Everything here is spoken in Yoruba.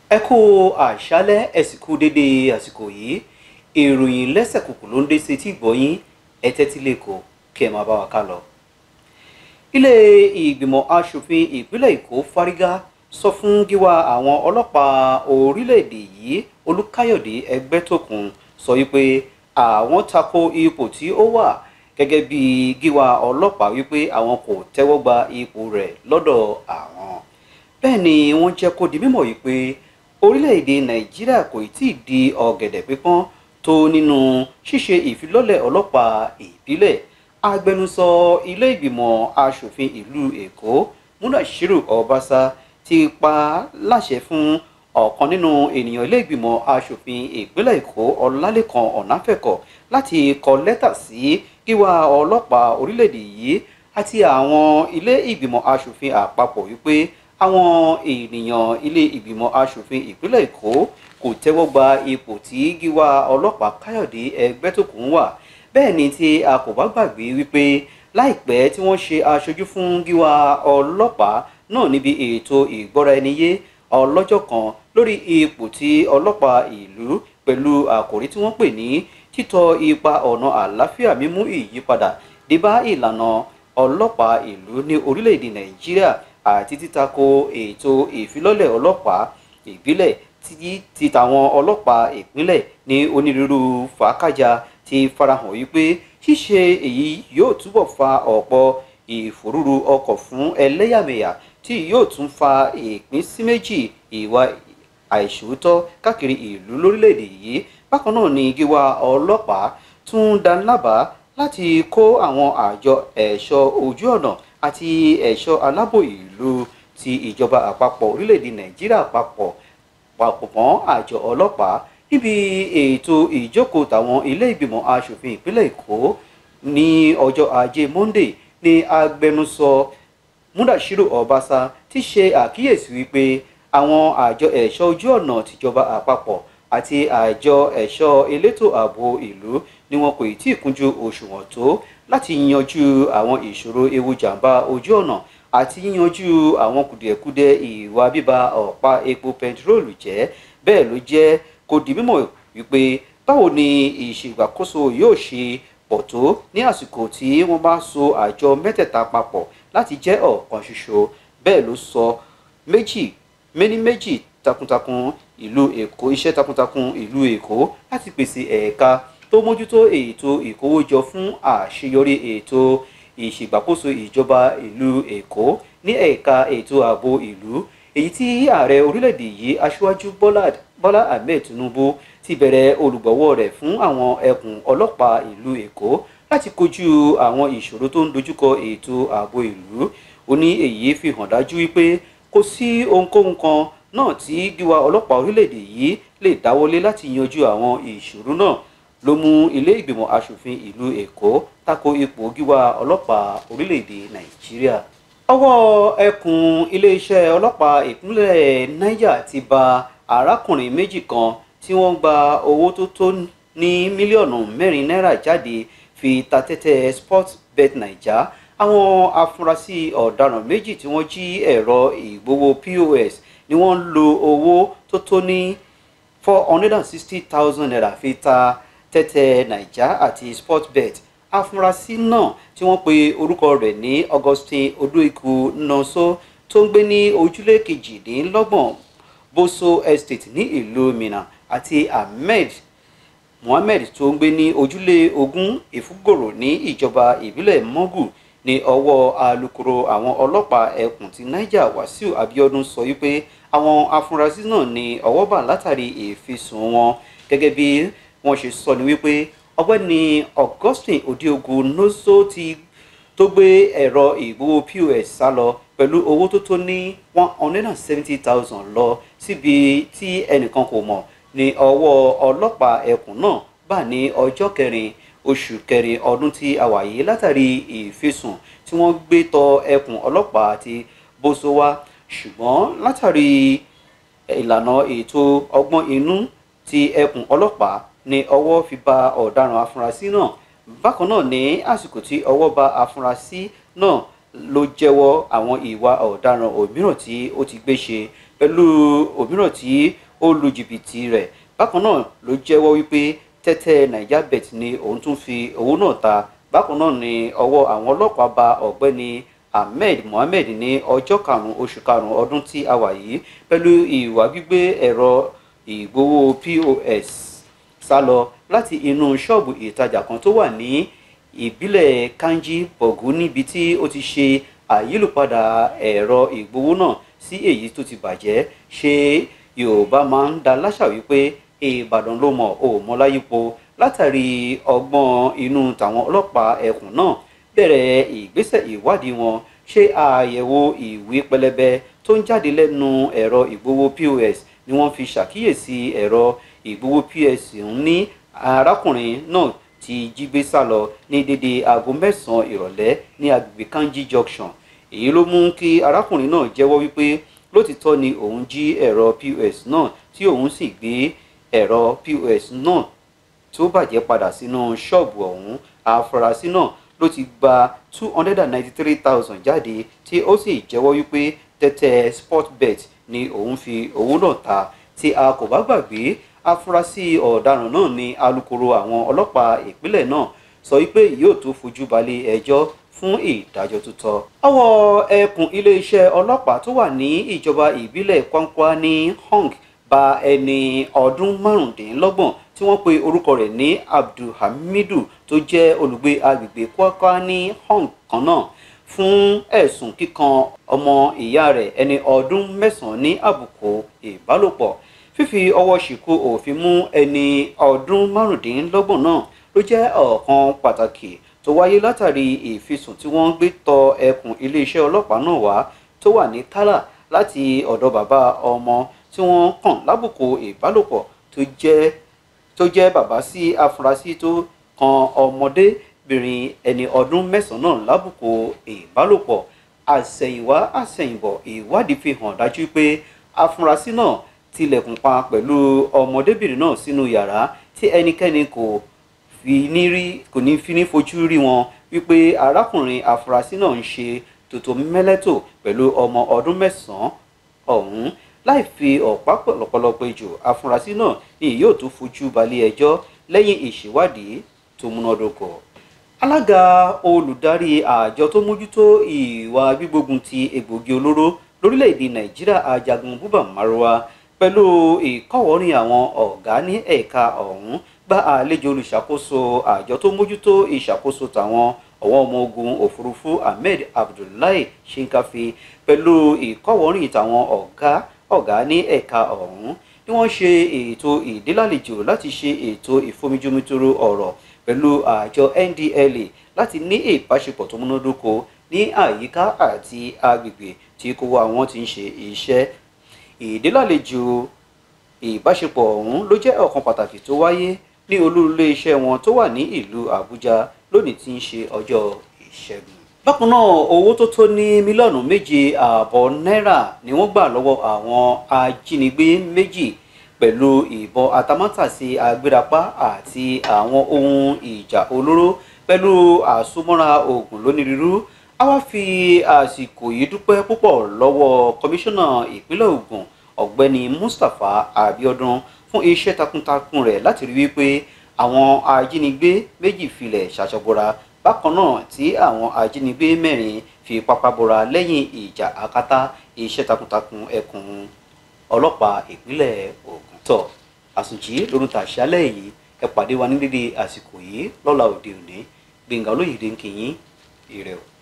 Ẹ kú àṣálẹ́ ẹ sì kú dédé àsìkò yìí. Ìròyìn lẹ́sẹ̀kùkù ló ń dé sí etí ìgbọ́yín, ẹ tẹ́tí lẹ́kọ̀ọ́ kí ẹ máa bá wa ká lọ. Ilé ìgbìmọ̀ aṣòfin ìpínlẹ̀ Èkó fárígá sọ fún gíwá àwọn ọlọ́pàá orílẹ̀-èdè yìí Olúkáyọ̀dé Ẹgbẹ́tókun sọ wípé àwọn tako ipò tí ó wà gẹ́gẹ́ bí gíwá ọlọ́pàá wípé àwọn kò tẹ́wọ́ gba ipò rẹ̀ lọ́dọ̀ àwọn. Bẹ́ẹ̀ ni wọ́n jẹ́ kó di mímọ̀ wípé orílẹ̀-èdè Nàìjíríà kò tíì di ọ̀gẹ̀dẹ̀ pípọ́n tó nínú ṣíṣe ìfilọ́lẹ̀ ọlọ́pàá ìbílẹ̀. Agbẹnusọ ilé ìgbìmọ̀ aṣòfin ìlú Èkó Mudashiru Obasa ti pa láṣẹ fún ọ̀kan nínú ènìyàn ilé ìgbìmọ̀ aṣòfin ìpínlẹ̀ Èkó Ọlálékan Ọ̀náfẹ̀kọ̀ láti kọ lẹ́tà sí gíwá ọlọ́pàá orílẹ̀-èdè yìí àti àwọn ilé ìgbìmọ̀ aṣòfin àpapọ̀ wípé àwọn ènìyàn ilé ìgbìmọ̀ aṣòfin ìpínlẹ̀ Èkó kò tẹ́wọ́ gba ipò tí gíwá ọlọ́pàá Káyọ̀dé Ẹgbẹ́tókun wà. Bẹ́ẹ̀ ni tí a kò bá gbàgbé wípé láìpẹ́ tí wọ́n ṣe aṣojú fún gíwá ọlọ́pàá náà níbi ètò ìgbọ́ra-ẹni-yé ọlọ́jọ́ kan lórí ipò tí ọlọ́pàá ìlú pẹ̀lú àkòrí tí wọ́n pè ní títọ ipa ọ̀nà àlàáfíà mímú ìyípadà dé bá ìlànà ọlọ́pàá ìlú ní orílẹ̀-èdè Nàìjíríà àti títako ètò ìfilọ́lẹ̀ ọlọ́pàá ìbílẹ̀ ti tàwọn ọlọ́pàá ìpínlẹ̀ ní onírúurú fàákàjà ti farahàn wípé ṣíṣe èyí yóò túbọ̀ fa ọ̀pọ̀ ìfòrúru ọkọ̀ fún ẹlẹ́yàmẹ̀yà tí yóò tún fa ìpín sí méjì ìwà àìṣòótọ́ káàkiri ìlú lórílẹ̀‐èdè yìí. Bákan náà ni gíwá ọlọ́pàá tún dánilábàá láti kó àwọn àjọ ẹ̀ṣọ́ ojú ọ̀nà àti ẹ̀ṣọ́ aláàbò ìlú ti ìjọba àpapọ̀ orílẹ̀‐èdè Nàìjíríà papọ̀ mọ́ àjọ ọlọ́pàá níbi ètò ìjókòó tàwọn ilé ìgbìmọ̀ aṣòfin ìpínlẹ̀ Èkó ní ọjọ́ Ajé Monday ní agbẹnusọ Mudashiru Obasa ti ṣe àkíyèsí wípé àwọn àjọ ẹ̀ṣọ́ ojú ọ̀nà tìjọba àpapọ̀ àti àjọ ẹ̀ṣọ́ elétò ààbò ìlú ni wọn kò tí ì kúnjú òṣùwọ̀n tó láti yanjú àwọn ìṣòro ewu jàǹbá ojú ọ̀nà àti yíyanjú àwọn kùdìẹ̀kudiẹ ìwà bíba ọ̀pá epo pẹntiróòlù jẹ́. Bẹ́ẹ̀ ló jẹ́ kó di mímọ̀ wípé báwo ni ìṣègbàkóso yóò ṣe pọ̀ tó ní àsìkò tí wọ́n bá so àjọ mẹ́tẹ̀ẹ̀ta papọ̀ láti jẹ́ ọ̀kan ṣoṣo. Bẹ́ẹ̀ ló sọ méjì takuntakun ìlú Èkó iṣẹ́ takuntakun ìlú Èkó láti pèsè ẹ̀ka tó mójútó ètò ìkówójọ fún àṣeyọrí ètò ìṣègbàkóso ìjọba ìlú Èkó ní ẹ̀ka ètò ààbò ìlú, èyí tí ààrẹ orílẹ̀-èdè yìí Aṣíwájú Bọ́lá Ahmed Tinubu ti bẹ̀rẹ̀ olùgbọ̀wọ́ rẹ̀ fún àwọn ẹkùn ọlọ́pàá ìlú Èkó láti kojú àwọn ìṣòro tó ń dojúkọ ètò ààbò ìlú. Ó ní èyí fi hàn dájú wípé kò sí ohunkóhun kan náà tí gíwá ọlọ́pàá orílẹ̀-èdè yìí lè dáwọ́lé láti yanjú àwọn ìṣòro náà ló mú ilé ìgbìmọ̀ aṣòfin ìlú Èkó tako ipò gíwá ọlọ́pàá orílẹ̀-èdè Nàìjíríà. Ọwọ́ ẹkùn iléeṣẹ́ ọlọ́pàá ìpínlẹ̀ Niger ti ba arákùnrin méjì kan tí wọ́n gba owó tó tó ní mílíọ̀nù 4 náírà jáde fi ta tẹ́tẹ́ Sportbet Naija. Àwọn afurasí ọ̀daràn méjì tí wọ́n jí ẹ̀rọ ìgbowó POS ni wọ́n lo owó tó tó ní 460,000 naira fi ta tẹ́tẹ́ Naija àti Sportbet. Afurasí náà tí wọ́n pe orúkọ rẹ̀ ní Augustine Oduiku Nonso tó ń gbé ní ojúlé 28 Boso Estate ní ìlú Minna àti Mohammed tó ń gbé ní ojúlé 20 Ìfúgòrò ní ìjọba ìbílẹ̀ Mogu ní ọwọ́ alukoro àwọn ọlọ́pàá ẹkùn ti Niger Wasiu Abiodun sọ wípé àwọn afurasí náà ní ọwọ́ bà látàrí ìfisùn wọn. Gẹ́gẹ́ bí wọ́n ṣe sọ ní wípé ọ̀gbẹ́ni Augustine Oduiku Nonso tó gbé ẹ̀rọ ìgbowó POS sá lọ pẹ̀lú owó tó tó ní 170,000 lọ síbi tí ẹnìkan kò mọ̀ ní ọwọ́ ọlọ́pàá ẹkùn náà bà ní ọjọ́ 4 oṣù kẹrin ọdún tí a wà yìí látàrí ìfisùn tí wọ́n gbé tọ ẹkùn ọlọ́pàá ti Boso wá. Ṣùgbọ́n látàrí ìlànà ètò ọgbọ́n inú ti ẹkùn ọlọ́pàá ni ọwọ́ fi ba ọ̀daràn afurasí náà. Bákan náà ní àsìkò tí ọwọ́ ba afurasí náà ló jẹ́wọ́ àwọn ìwà ọ̀daràn òmíràn tí ó ti gbé ṣe pẹ̀lú òmíràn tí ó lu jìbìtì rẹ̀. Bákan náà ló jẹ́wọ́ wípé tẹ́tẹ́ NaijaBet ni òun tún fi owó náà ta. Bákan náà ni ọwọ́ àwọn ọlọ́pàá bá ọ̀gbẹ́ni Ahmed Mohammed ní ọjọ́ 5 oṣù karùn-ún ọdún tí a wà yìí pẹ̀lú ìwà gbígbé ẹ̀rọ ìgbowó POS sálọ láti inú ṣọ́ọ̀bù ìtajà kan tó wà ní ìbílẹ̀ Kanji Bogu níbi tí ó ti ṣe àyílùpadà ẹ̀rọ ìgbowó náà sí èyí tó ti bàjẹ́. Ṣé Yorùbá máa ń dá láṣà wípé Ìbàdàn ló mọ̀ ò mọ̀ láyípo. Látàrí ọgbọ́n inú tàwọn ọlọ́pàá ẹkùn náà bẹ̀rẹ̀ ìgbésẹ̀ ìwádìí wọn, ṣe àyẹ̀wò ìwé pẹlẹbẹ tó ń jáde lẹ́nu ẹ̀rọ ìgbowó POS ni wọ́n fi ṣàkíyèsí ẹ̀rọ ìgbowó POS ní arákùnrin náà ti jí gbé sá lọ ní dédé aago 9 ìrọ̀lẹ́ ní agbègbè Kanji Junction. Èyí ló mú kí arákùnrin náà jẹ́wọ́ wípé lótìtọ́ ni òun jí ẹ̀rọ POS náà tí òun sì gbé ẹ̀rọ POS náà tó bàjẹ́ padà sínú ṣọ́ọ̀bù ọ̀hún. Afurasí náà ló ti gba 293,000 jáde tí ó sì jẹ́wọ́ wípé tẹ́tẹ́ Sportbet ni òun fi owó náà ta. Tí a kò bá gbàgbé, afurasí ọ̀daràn náà ni alukoro àwọn ọlọ́pàá ìpínlẹ̀ náà sọ wípé yóò tó fojú balẹ̀ ẹjọ́ fún ìdájọ́ tó tọ́. Ọwọ́ ẹkùn iléeṣẹ́ ọlọ́pàá tó wà ní ìjọba ìbílẹ̀ Kwankwa ní Hong bá ẹni ọdún 25 tí wọ́n pe orúkọ rẹ̀ ní Abdulhamidu tó jẹ́ olùgbé agbègbè Kwankwa ní Hong kan náà fún ẹ̀sùn kíkan ọmọ ìyá rẹ̀ ẹni ọdún 9 ní àbùkù ìbálòpọ̀. Fífi ọwọ́ ṣìkú òfin mú ẹni ọdún 25 náà ló jẹ́ ọ̀kan pàtàkì tó wáyé látàrí ìfisùn tí wọ́n gbé tọ ẹkùn iléeṣẹ́ ọlọ́pàá náà wá tó wà ní Tálà láti ọ̀dọ̀ bàbá ọmọ tí wọ́n kàn lábùkù ìbálòpọ̀ tó jẹ́ bàbá sí afurasí tó kan ọmọdébìnrin ẹni ọdún 9 náà lábùkù ìbálòpọ̀. Àsẹ̀yìnwá àsẹ̀yìnbọ̀ ìwádìí fi hàn dájú pé afurasí náà tilẹ̀kùn pa pẹ̀lú ọmọdébìnrin náà sínú yàrá tí ẹnikẹ́ni kò ní fi ní fojú rí wọn wípé arákùnrin afurasí náà ń ṣe tòtò mẹ́lẹ́tò pẹ̀lú ọmọ ọdún 9 ọ̀hún. Láì fi ọ̀pá pọ̀lọpọ̀lọpọ̀ ejò, afurasí náà ni yóò tún fojú balẹ̀ ẹjọ́ lẹ́yìn ìṣèwádìí tó múnádóko. Alága olùdarí àjọ tó mójútó ìwà gbígbógun ti egbògi olóró lórílẹ̀‐èdè Nàìjíríà Ajagun Buba Marwa pẹ̀lú ìkọ́wọ́rìn àwọn ọ̀gá ní ẹ̀ka ọ̀hún gba àlejò olùṣàkóso àjọ tó mójútó ìṣàkóso tàwọn ọ̀wọ́ ọmọ ogun òfurufú Ahmed Abdullahi Shinkafi pẹ̀lú ìkọ́wọ́rìn tàwọn ọ̀gá ní ẹ̀ka ọ̀hún ni wọ́n ṣe ètò ìdílálejò láti ṣe ètò ìfomijomitoro ọ̀rọ̀ pẹ̀lú àjọ NDLEA láti ní ìbáṣepọ̀ tó múnádóko ní àyíká àti agbègbè tí kó àwọn ti ń ṣe iṣẹ́. Ìdílálejò ìbáṣepọ̀ ọ̀hún ló jẹ́ ọ̀kan pàtàkì tó wáyé ní olú ilé-iṣẹ́ wọn tó wà ní ìlú Àbújá lónìí tí ń ṣe ọjọ́ Ìṣẹ́gun. Bákan náà, owó tó tó ní mílíọ̀nù 7.5 náírà ni wọ́n gbà lọ́wọ́ àwọn ajínigbé méjì pẹ̀lú ìbọn atamátàsí agbérapá àti àwọn ohun ìjà olóró pẹ̀lú àsomọ́ra oògùn lónírúurú. A wá fi àsìkò yìí dúpẹ́ púpọ̀ lọ́wọ́ kọmíṣánná ìpínlẹ̀ Ògùn ọ̀gbẹ́ni Mustapha Abiodun fún iṣẹ́ takuntakun rẹ̀ láti rí wípé àwọn ajínigbé méjì filẹ̀ ṣàṣọbọra. Bákan náà tí àwọn ajínigbé 4 fi pápá bora lẹ́yìn ìjà akátá iṣẹ́ takuntakun ẹkùn ọlọ́pàá ìpínlẹ̀ Ògùn. Tọ́ àsùnjì lórun tàṣálẹ̀ yìí, ẹ pàdé wa ní dédé àsìkò yìí lọ́la òde òní. Gbénga Olóyèdé ń kí yín, ire o.